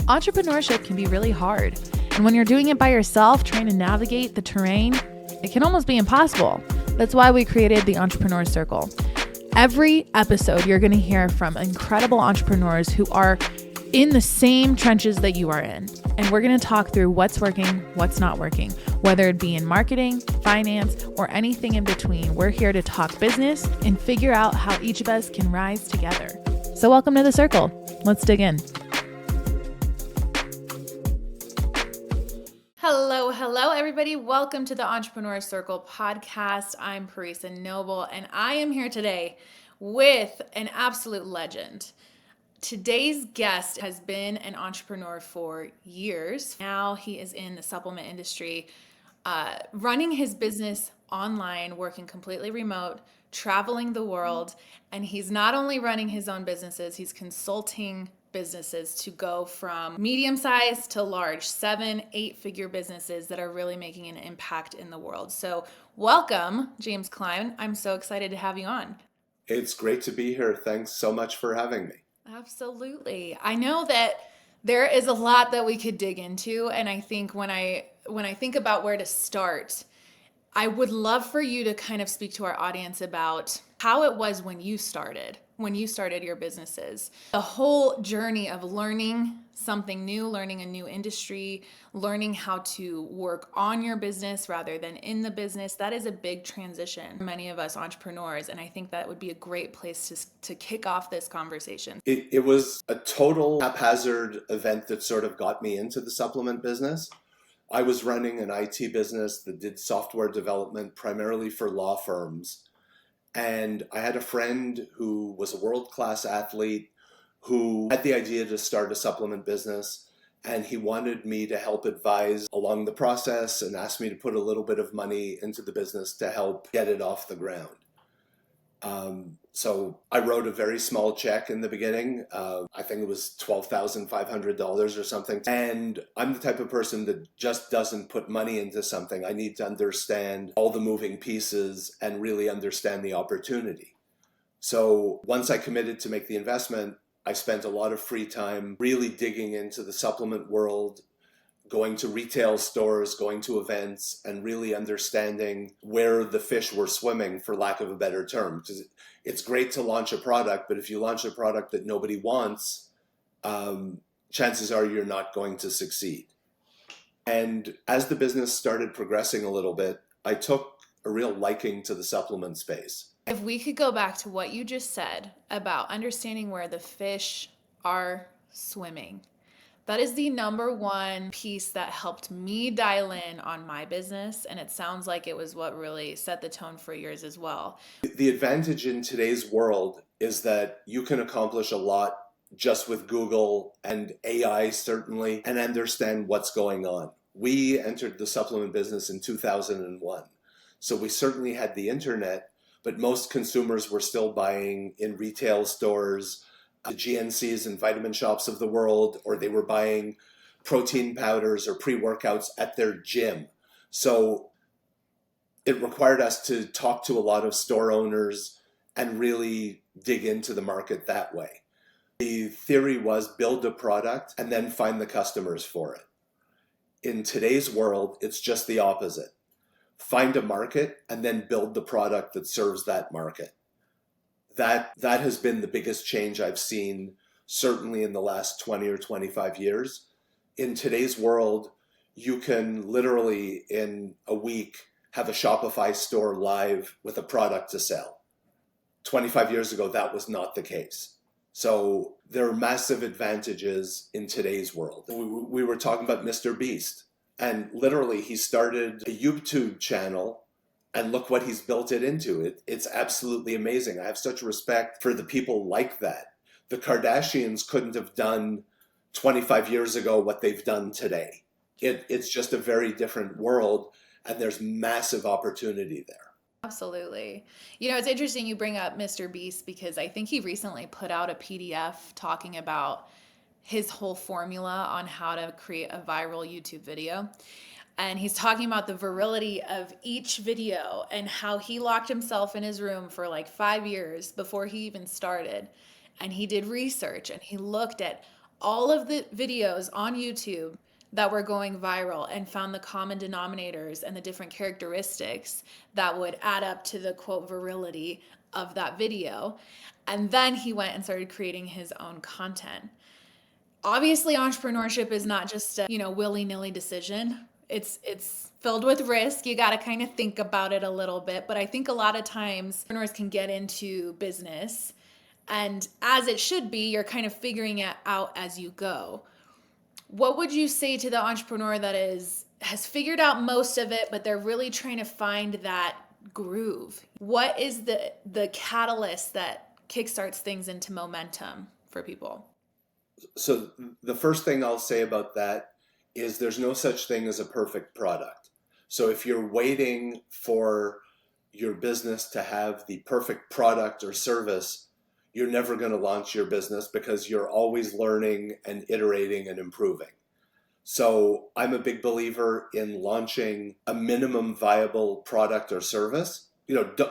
Entrepreneurship can be really hard, and when you're doing it by yourself, trying to navigate the terrain, it can almost be impossible. That's why we created the Entrepreneur Circle. Every episode, you're going to hear from incredible entrepreneurs who are in the same trenches that you are in. And we're going to talk through what's working, what's not working, whether it be in marketing, finance, or anything in between. We're here to talk business and figure out how each of us can rise together. So welcome to the circle. Let's dig in. Hello, everybody. Welcome to the Entrepreneur Circle podcast. I'm Paresa Noble, and I am here today with an absolute legend. Today's guest has been an entrepreneur for years. Now he is in the supplement industry, running his business online, working completely remote, traveling the world. And he's not only running his own businesses, he's consulting businesses to go from medium size to large, 7-8-figure businesses that are really making an impact in the world. So welcome, James Klein. I'm so excited to have you on. It's great to be here. Thanks so much for having me. Absolutely. I know that there is a lot that we could dig into, and I think when I think about where to start, I would love for you to kind of speak to our audience about how it was when you started your businesses. The whole journey of learning something new, learning a new industry, learning how to work on your business rather than in the business. That is a big transition for many of us entrepreneurs, and I think that would be a great place to kick off this conversation. It was a total haphazard event that sort of got me into the supplement business. I was running an IT business that did software development primarily for law firms. And I had a friend who was a world-class athlete who had the idea to start a supplement business. And he wanted me to help advise along the process and asked me to put a little bit of money into the business to help get it off the ground. So I wrote a very small check in the beginning. I think it was $12,500 or something. And I'm the type of person that just doesn't put money into something. I need to understand all the moving pieces and really understand the opportunity. So once I committed to make the investment, I spent a lot of free time really digging into the supplement world, going to retail stores, going to events, and really understanding where the fish were swimming, for lack of a better term. Because it's great to launch a product, but if you launch a product that nobody wants, chances are you're not going to succeed. And as the business started progressing a little bit, I took a real liking to the supplement space. If we could go back to what you just said about understanding where the fish are swimming, that is the number one piece that helped me dial in on my business. And it sounds like it was what really set the tone for yours as well. The advantage in today's world is that you can accomplish a lot just with Google and AI certainly, and understand what's going on. We entered the supplement business in 2001. So we certainly had the internet, but most consumers were still buying in retail stores, the GNCs and vitamin shops of the world, or they were buying protein powders or pre-workouts at their gym. So it required us to talk to a lot of store owners and really dig into the market that way. The theory was build a product and then find the customers for it. In today's world, it's just the opposite. Find a market and then build the product that serves that market. That has been the biggest change I've seen, certainly in the last 20 or 25 years. In today's world, you can literally in a week have a Shopify store live with a product to sell. 25 years ago, that was not the case. So there are massive advantages in today's world. We were talking about Mr. Beast, and literally he started a YouTube channel. And look what he's built it into. It's absolutely amazing. I have such respect for the people like that. The Kardashians couldn't have done 25 years ago what they've done today. It's just a very different world, and there's massive opportunity there. Absolutely. You know, it's interesting you bring up Mr. Beast because I think he recently put out a PDF talking about his whole formula on how to create a viral YouTube video. And he's talking about the virility of each video and how he locked himself in his room for like 5 years before he even started. And he did research and he looked at all of the videos on YouTube that were going viral and found the common denominators and the different characteristics that would add up to the quote virility of that video. And then he went and started creating his own content. Obviously, entrepreneurship is not just a, willy-nilly decision. It's filled with risk. You got to kind of think about it a little bit, but I think a lot of times entrepreneurs can get into business, and as it should be, you're kind of figuring it out as you go. What would you say to the entrepreneur that has figured out most of it, but they're really trying to find that groove? What is the catalyst that kickstarts things into momentum for people? So the first thing I'll say about that is there's no such thing as a perfect product. So if you're waiting for your business to have the perfect product or service, you're never going to launch your business because you're always learning and iterating and improving. So I'm a big believer in launching a minimum viable product or service.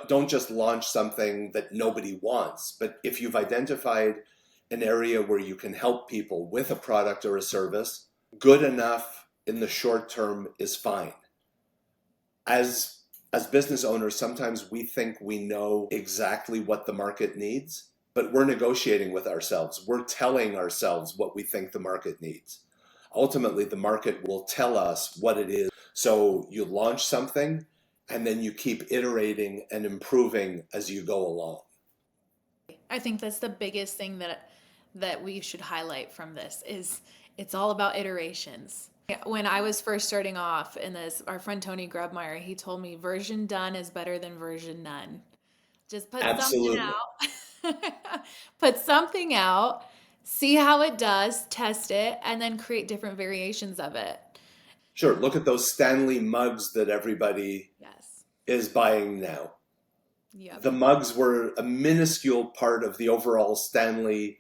Don't just launch something that nobody wants, but if you've identified an area where you can help people with a product or a service, good enough in the short term is fine. As business owners, sometimes we think we know exactly what the market needs, but we're negotiating with ourselves. We're telling ourselves what we think the market needs. Ultimately, the market will tell us what it is. So you launch something and then you keep iterating and improving as you go along. I think that's the biggest thing that we should highlight from this is it's all about iterations. When I was first starting off in this, our friend Tony Grubmeyer, he told me version done is better than version none. Just put something Absolutely. out. Put something out, see how it does, test it, and then create different variations of it. Sure. Look at those Stanley mugs that everybody Yes. is buying now. Yep. The mugs were a minuscule part of the overall Stanley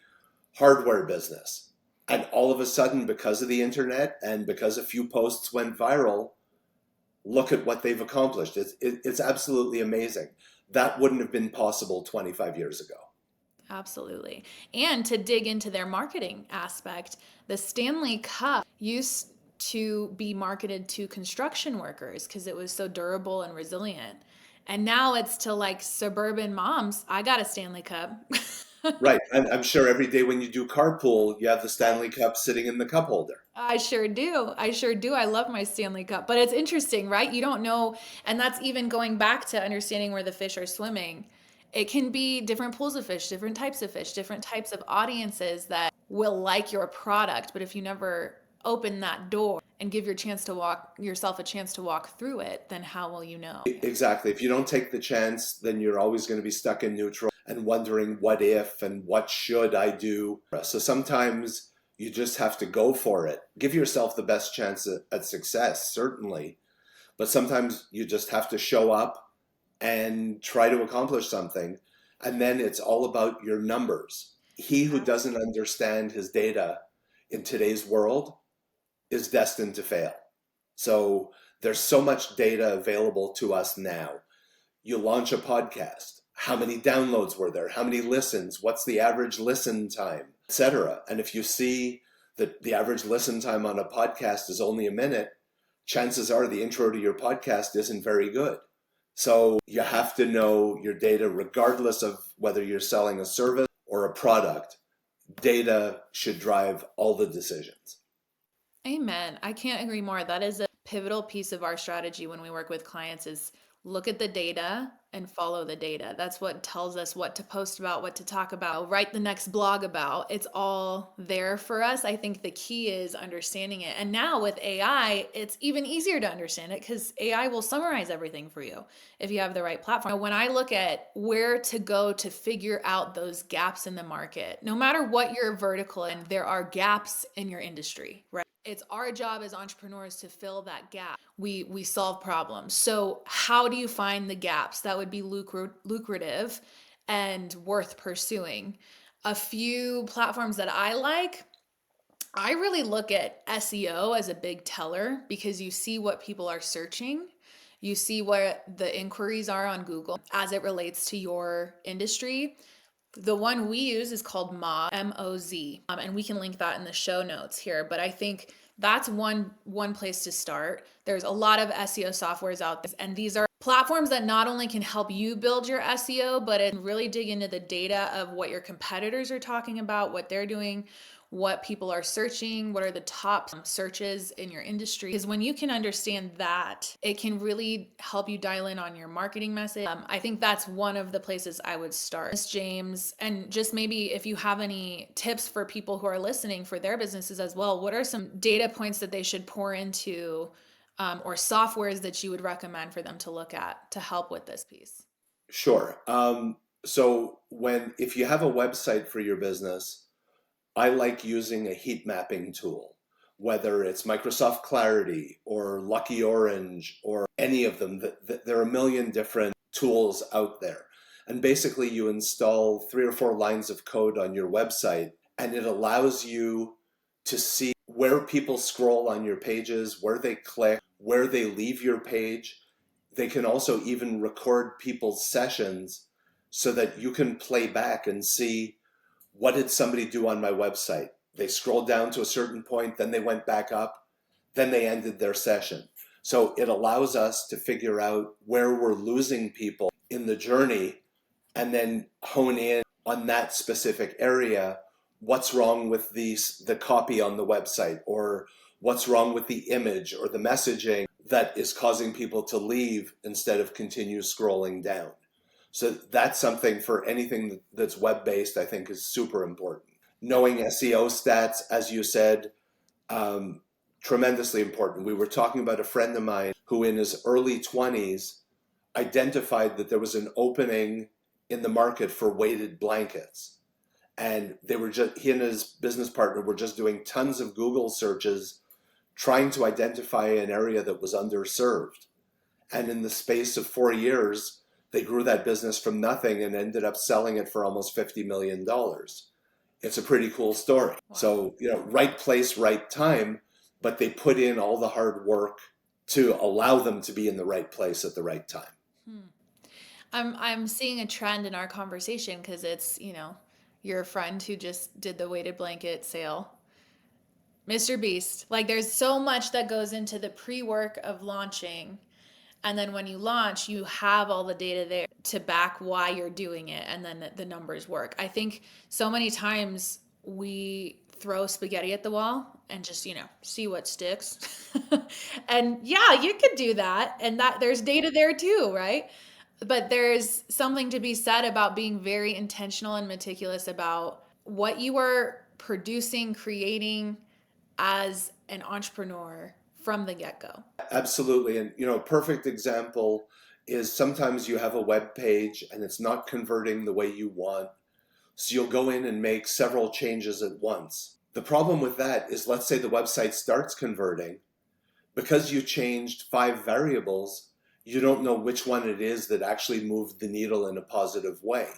hardware business. And all of a sudden, because of the internet and because a few posts went viral, look at what they've accomplished. It's absolutely amazing. That wouldn't have been possible 25 years ago. Absolutely. And to dig into their marketing aspect, the Stanley Cup used to be marketed to construction workers because it was so durable and resilient. And now it's to like suburban moms. I got a Stanley Cup. Right. And I'm sure every day when you do carpool, you have the Stanley Cup sitting in the cup holder. I sure do. I sure do. I love my Stanley Cup. But it's interesting, right? You don't know. And that's even going back to understanding where the fish are swimming. It can be different pools of fish, different types of audiences that will like your product. But if you never open that door and give yourself a chance to walk through it, then how will you know? Exactly. If you don't take the chance, then you're always going to be stuck in neutral and wondering what if and what should I do. So sometimes you just have to go for it. Give yourself the best chance at success, certainly. But sometimes you just have to show up and try to accomplish something. And then it's all about your numbers. He who doesn't understand his data in today's world is destined to fail. So there's so much data available to us now. You launch a podcast. How many downloads were there? How many listens? What's the average listen time, etc.? And if you see that the average listen time on a podcast is only a minute, chances are the intro to your podcast isn't very good. So you have to know your data regardless of whether you're selling a service or a product. Data should drive all the decisions. Amen. I can't agree more. That is a pivotal piece of our strategy when we work with clients is look at the data and follow the data. That's what tells us what to post about, what to talk about, write the next blog about. It's all there for us. I think the key is understanding it. And now with AI, it's even easier to understand it because AI will summarize everything for you if you have the right platform. When I look at where to go to figure out those gaps in the market, no matter what your vertical in, there are gaps in your industry, right? It's our job as entrepreneurs to fill that gap. We solve problems. So how do you find the gaps that would be lucrative and worth pursuing? A few platforms that I really look at SEO as a big teller because you see what people are searching. You see what the inquiries are on Google as it relates to your industry. The one we use is called Moz, M-O-Z, and we can link that in the show notes here. But I think that's one place to start. There's a lot of SEO softwares out there, and these are platforms that not only can help you build your SEO, but it can really dig into the data of what your competitors are talking about, what they're doing, what people are searching, what are the top searches in your industry. Because when you can understand that, it can really help you dial in on your marketing message. I think that's one of the places I would start. Miss James, and just maybe if you have any tips for people who are listening for their businesses as well, what are some data points that they should pour into, or softwares that you would recommend for them to look at to help with this piece? Sure. So if you have a website for your business, I like using a heat mapping tool, whether it's Microsoft Clarity or Lucky Orange or any of them. There are a million different tools out there. And basically, you install 3 or 4 lines of code on your website, and it allows you to see where people scroll on your pages, where they click, where they leave your page. They can also even record people's sessions so that you can play back and see, what did somebody do on my website? They scrolled down to a certain point, then they went back up, then they ended their session. So it allows us to figure out where we're losing people in the journey and then hone in on that specific area. What's wrong with the copy on the website, or what's wrong with the image or the messaging that is causing people to leave instead of continue scrolling down. So that's something for anything that's web-based, I think, is super important. Knowing SEO stats, as you said, um, tremendously important. We were talking about a friend of mine who in his early 20s identified that there was an opening in the market for weighted blankets. And he and his business partner were just doing tons of Google searches trying to identify an area that was underserved. And in the space of 4 years, they grew that business from nothing and ended up selling it for almost $50 million. It's a pretty cool story. Wow. So, right place, right time, but they put in all the hard work to allow them to be in the right place at the right time. I'm seeing a trend in our conversation because it's, your friend who just did the weighted blanket sale. Mr. Beast. Like there's so much that goes into the pre-work of launching. And then when you launch, you have all the data there to back why you're doing it. And then the numbers work. I think so many times we throw spaghetti at the wall and just, see what sticks. And yeah, you could do that. And that there's data there too, right? But there's something to be said about being very intentional and meticulous about what you are producing, creating as an entrepreneur from the get-go. Absolutely. And, a perfect example is sometimes you have a web page and it's not converting the way you want. So you'll go in and make several changes at once. The problem with that is, let's say the website starts converting. Because you changed 5 variables, you don't know which one it is that actually moved the needle in a positive way.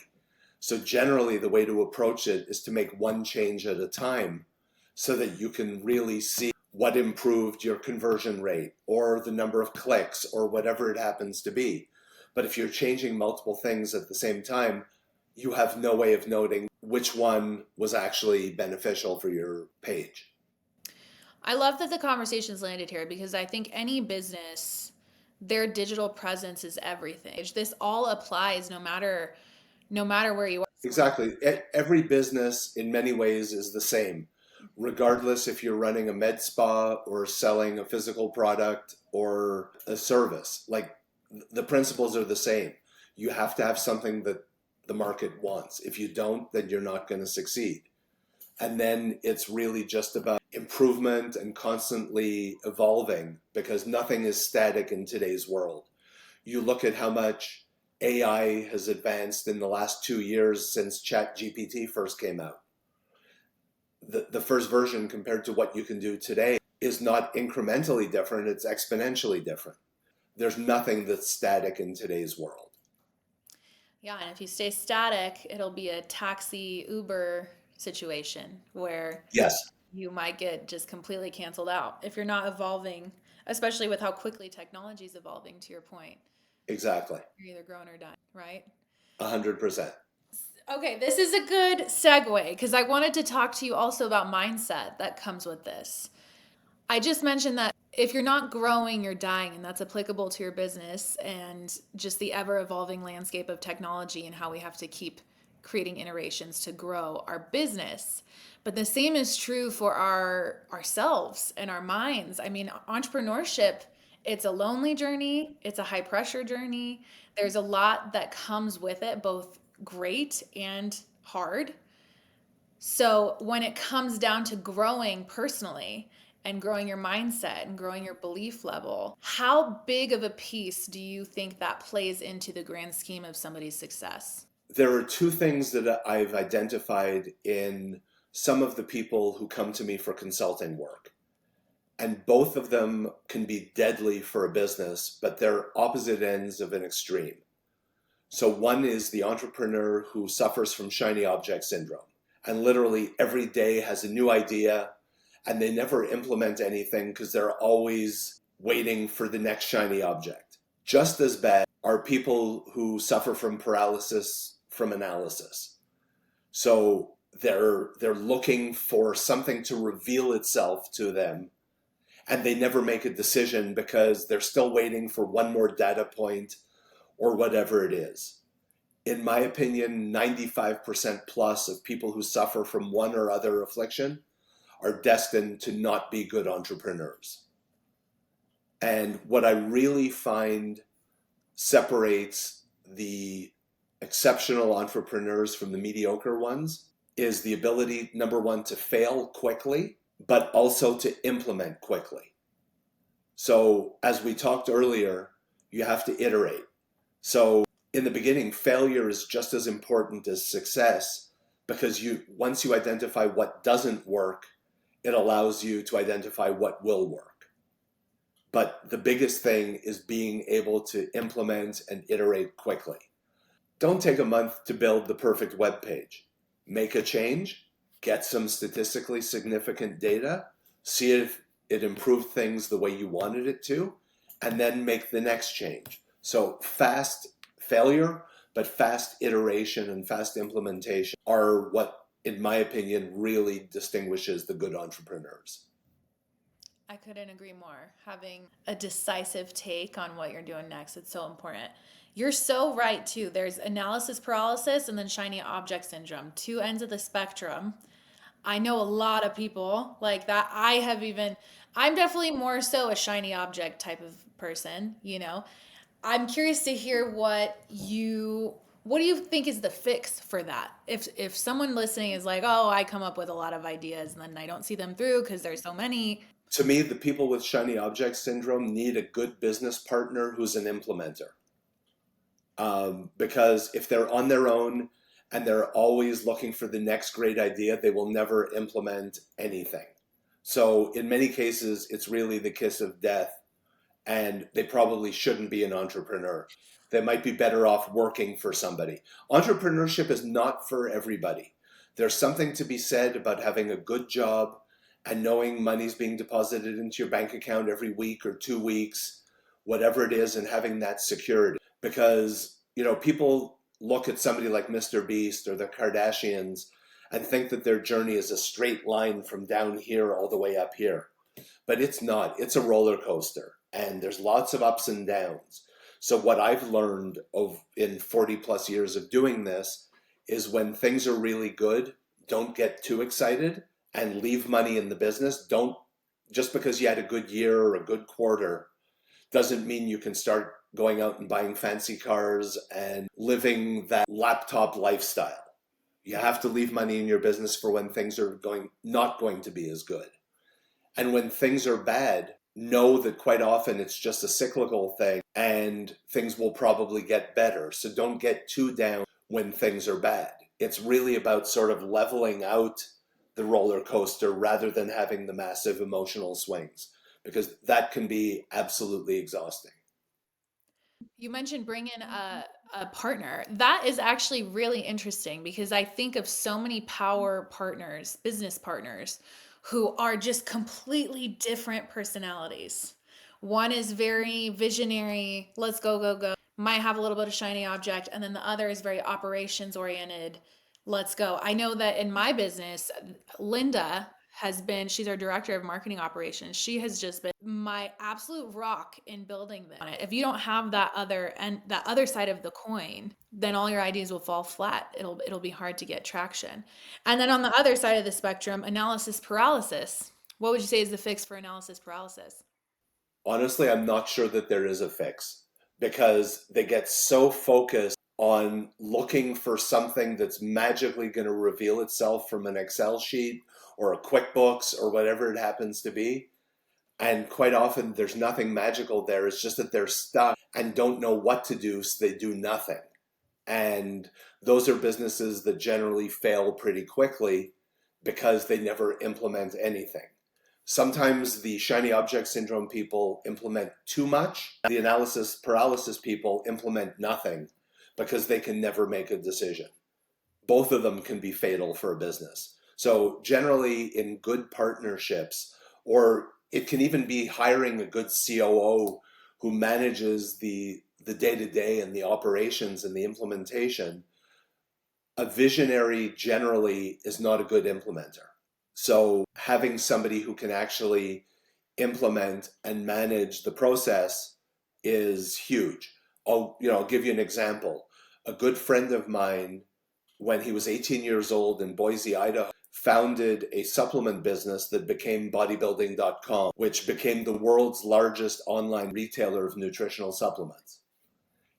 So generally, the way to approach it is to make one change at a time so that you can really see what improved your conversion rate or the number of clicks or whatever it happens to be. But if you're changing multiple things at the same time, you have no way of noting which one was actually beneficial for your page. I love that the conversation's landed here because I think any business, their digital presence is everything. This all applies no matter where you are. Exactly. Every business in many ways is the same, regardless if you're running a med spa or selling a physical product or a service. Like, the principles are the same. You have to have something that the market wants. If you don't, then you're not going to succeed. And then it's really just about improvement and constantly evolving, because nothing is static in today's world. You look at how much AI has advanced in the last 2 years since ChatGPT first came out. The first version compared to what you can do today is not incrementally different, it's exponentially different. There's nothing that's static in today's world. Yeah, and if you stay static, it'll be a taxi Uber situation where Yes, you might get just completely canceled out if you're not evolving, especially with how quickly technology is evolving, to your point. exactly. You're either growing or dying, right? 100%. Okay, this is a good segue because I wanted to talk to you also about mindset that comes with this. I just mentioned that if you're not growing, you're dying, and that's applicable to your business and just the ever evolving landscape of technology and how we have to keep creating iterations to grow our business. But the same is true for ourselves and our minds. I mean, entrepreneurship, it's a lonely journey, it's a high pressure journey. There's a lot that comes with it, both great and hard. So when it comes down to growing personally and growing your mindset and growing your belief level, how big of a piece do you think that plays into the grand scheme of somebody's success? There are two things that I've identified in some of the people who come to me for consulting work. And both of them can be deadly for a business, but they're opposite ends of an extreme. So, one is the entrepreneur who suffers from shiny object syndrome and literally every day has a new idea and they never implement anything because they're always waiting for the next shiny object. Just as bad are people who suffer from paralysis from analysis. So they're looking for something to reveal itself to them and they never make a decision because they're still waiting for one more data point or whatever it is. In my opinion, 95% plus of people who suffer from one or other affliction are destined to not be good entrepreneurs. And what I really find separates the exceptional entrepreneurs from the mediocre ones is the ability, number one, to fail quickly, but also to implement quickly. So, as we talked earlier, you have to iterate. So, in the beginning, failure is just as important as success because once you identify what doesn't work, it allows you to identify what will work. But the biggest thing is being able to implement and iterate quickly. Don't take a month to build the perfect web page. Make a change, get some statistically significant data, see if it improved things the way you wanted it to, and then make the next change. So fast failure, but fast iteration and fast implementation are what, in my opinion, really distinguishes the good entrepreneurs. I couldn't agree more. Having a decisive take on what you're doing next, it's so important. You're so right, too. There's analysis paralysis and then shiny object syndrome, two ends of the spectrum. I know a lot of people like that. I'm definitely more so a shiny object type of person. I'm curious to hear what do you think is the fix for that? If someone listening is like, "Oh, I come up with a lot of ideas and then I don't see them through because there's so many." To me, the people with shiny object syndrome need a good business partner who's an implementer. Because if they're on their own and they're always looking for the next great idea, they will never implement anything. So, in many cases, it's really the kiss of death, and they probably shouldn't be an entrepreneur. They might be better off working for somebody. Entrepreneurship is not for everybody. There's something to be said about having a good job and knowing money's being deposited into your bank account every week or 2 weeks, whatever it is, and having that security. Because, people look at somebody like Mr. Beast or the Kardashians and think that their journey is a straight line from down here all the way up here. But it's not. It's a roller coaster, and there's lots of ups and downs. So what I've learned in 40 plus years of doing this is when things are really good, don't get too excited and leave money in the business. Don't Just because you had a good year or a good quarter doesn't mean you can start going out and buying fancy cars and living that laptop lifestyle. You have to leave money in your business for when things are not going to be as good. And when things are bad, know that quite often it's just a cyclical thing and things will probably get better. So don't get too down when things are bad. It's really about sort of leveling out the roller coaster rather than having the massive emotional swings, because that can be absolutely exhausting. You mentioned bring in a partner. That is actually really interesting because I think of so many power partners, business partners, who are just completely different personalities. One is very visionary, let's go, go, go. might have a little bit of shiny object, and then the other is very operations oriented. Let's go. I know that in my business, Linda has been, she's our director of marketing operations. She has just been my absolute rock in building this. If you don't have that other and that other side of the coin, then all your ideas will fall flat. It'll be hard to get traction. And then on the other side of the spectrum, analysis paralysis. What would you say is the fix for analysis paralysis? Honestly, I'm not sure that there is a fix because they get so focused on looking for something that's magically going to reveal itself from an Excel sheet or a QuickBooks or whatever it happens to be. And quite often, there's nothing magical there. It's just that they're stuck and don't know what to do, so they do nothing. And those are businesses that generally fail pretty quickly because they never implement anything. Sometimes the shiny object syndrome people implement too much. The analysis paralysis people implement nothing because they can never make a decision. Both of them can be fatal for a business. So generally in good partnerships, or it can even be hiring a good COO who manages the day-to-day and the operations and the implementation, a visionary generally is not a good implementer. So having somebody who can actually implement and manage the process is huge. I'll give you an example. A good friend of mine, when he was 18 years old in Boise, Idaho, founded a supplement business that became bodybuilding.com, which became the world's largest online retailer of nutritional supplements.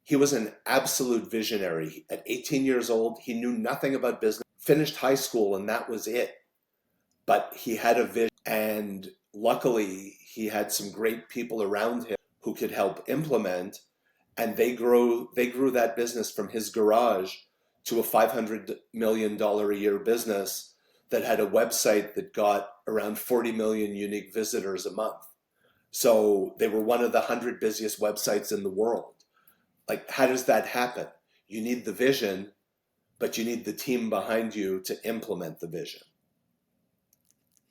He was an absolute visionary. At 18 years old, he knew nothing about business, finished high school, and that was it. But he had a vision, and luckily, he had some great people around him who could help implement, and they grew that business from his garage to a $500 million a year business that had a website that got around 40 million unique visitors a month. So they were one of the 100 busiest websites in the world. Like, how does that happen? You need the vision, but you need the team behind you to implement the vision.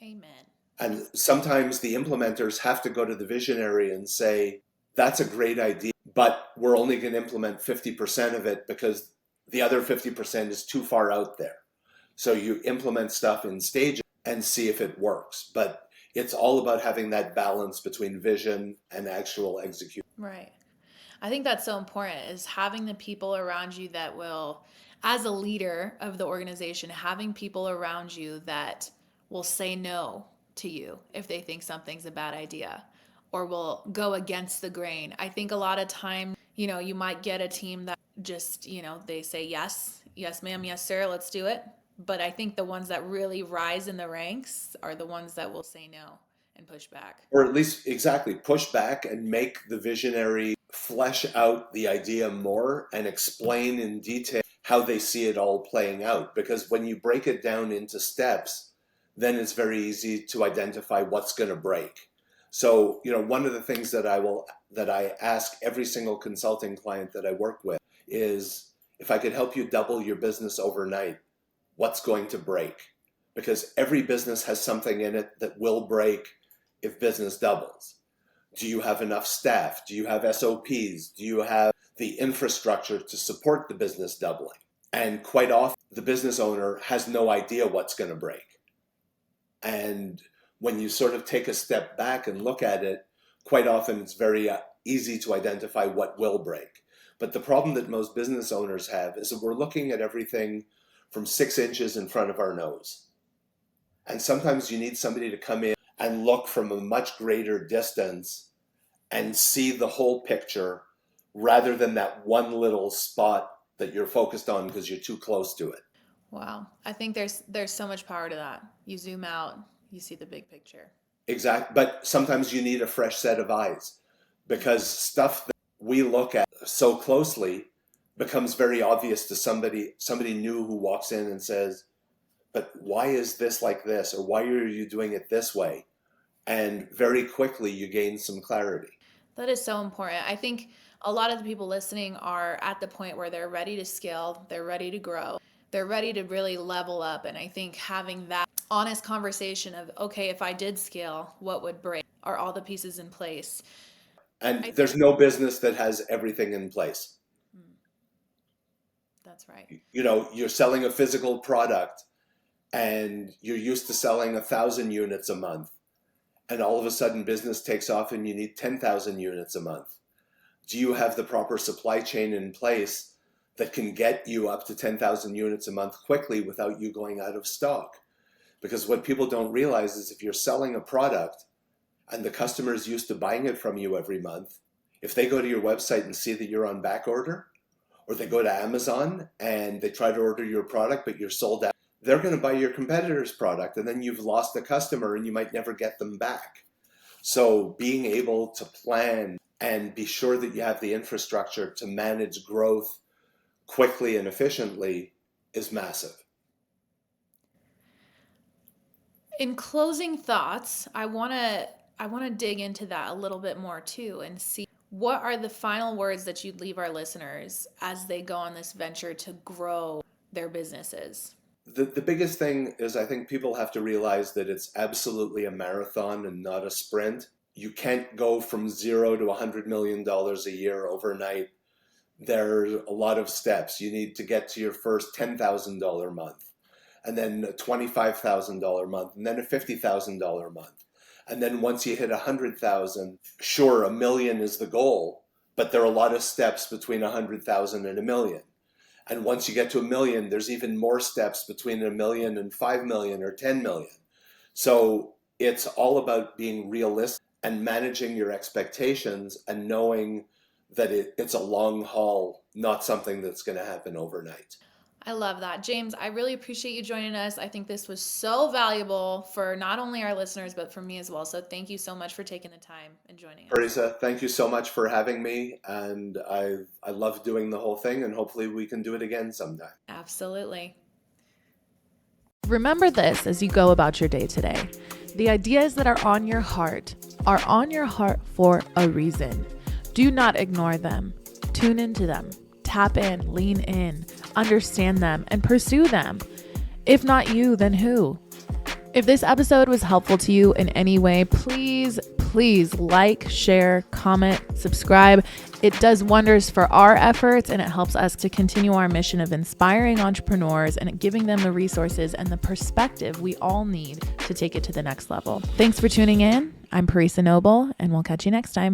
Amen. And sometimes the implementers have to go to the visionary and say, that's a great idea, but we're only going to implement 50% of it because the other 50% is too far out there. So you implement stuff in stages and see if it works. But it's all about having that balance between vision and actual execution. Right. I think that's so important is having the people around you that will, as a leader of the organization, having people around you that will say no to you if they think something's a bad idea or will go against the grain. I think a lot of time, you might get a team that just, they say yes, yes, ma'am, yes, sir, let's do it. But I think the ones that really rise in the ranks are the ones that will say no and push back. Or at least exactly push back and make the visionary flesh out the idea more and explain in detail how they see it all playing out. Because when you break it down into steps, then it's very easy to identify what's going to break. So, one of the things that I ask every single consulting client that I work with is, if I could help you double your business overnight, what's going to break? Because every business has something in it that will break if business doubles. Do you have enough staff? Do you have SOPs? Do you have the infrastructure to support the business doubling? And quite often, the business owner has no idea what's going to break. And when you sort of take a step back and look at it, quite often it's very easy to identify what will break. But the problem that most business owners have is that we're looking at everything from 6 inches in front of our nose. And sometimes you need somebody to come in and look from a much greater distance and see the whole picture rather than that one little spot that you're focused on because you're too close to it. Wow. I think there's so much power to that. You zoom out, you see the big picture. Exactly. But sometimes you need a fresh set of eyes because stuff that we look at so closely becomes very obvious to somebody new who walks in and says, but why is this like this? Or why are you doing it this way? And very quickly you gain some clarity. That is so important. I think a lot of the people listening are at the point where they're ready to scale, they're ready to grow, they're ready to really level up. And I think having that honest conversation of, okay, if I did scale, what would break? Are all the pieces in place? And there's no business that has everything in place. That's right. You're selling a physical product and you're used to selling 1,000 units a month, and all of a sudden business takes off and you need 10,000 units a month. Do you have the proper supply chain in place that can get you up to 10,000 units a month quickly without you going out of stock? Because what people don't realize is if you're selling a product and the customer is used to buying it from you every month, if they go to your website and see that you're on back order, or they go to Amazon and they try to order your product but you're sold out, they're going to buy your competitor's product, and then you've lost the customer and you might never get them back. So being able to plan and be sure that you have the infrastructure to manage growth quickly and efficiently is massive. In closing thoughts, I want to dig into that a little bit more too and see what are the final words that you'd leave our listeners as they go on this venture to grow their businesses. The biggest thing is I think people have to realize that it's absolutely a marathon and not a sprint. You can't go from zero to $100 million a year overnight. There's a lot of steps. You need to get to your first $10,000 month, and then a $25,000 month, and then a $50,000 month. And then once you hit 100,000, sure, $1 million is the goal, but there are a lot of steps between 100,000 and $1 million. And once you get to $1 million, there's even more steps between $1 million and 5 million or 10 million. So it's all about being realistic and managing your expectations and knowing that it's a long haul, not something that's going to happen overnight. I love that. James, I really appreciate you joining us. I think this was so valuable for not only our listeners, but for me as well. So thank you so much for taking the time and joining us. Paresa, thank you so much for having me. And I love doing the whole thing, and hopefully we can do it again sometime. Absolutely. Remember this as you go about your day today. The ideas that are on your heart for a reason. Do not ignore them. Tune into them. Tap in, lean in, understand them, and pursue them. If not you, then who? If this episode was helpful to you in any way, please like, share, comment, subscribe. It does wonders for our efforts, and it helps us to continue our mission of inspiring entrepreneurs and giving them the resources and the perspective we all need to take it to the next level. Thanks for tuning in. I'm Paresa Noble, and we'll catch you next time.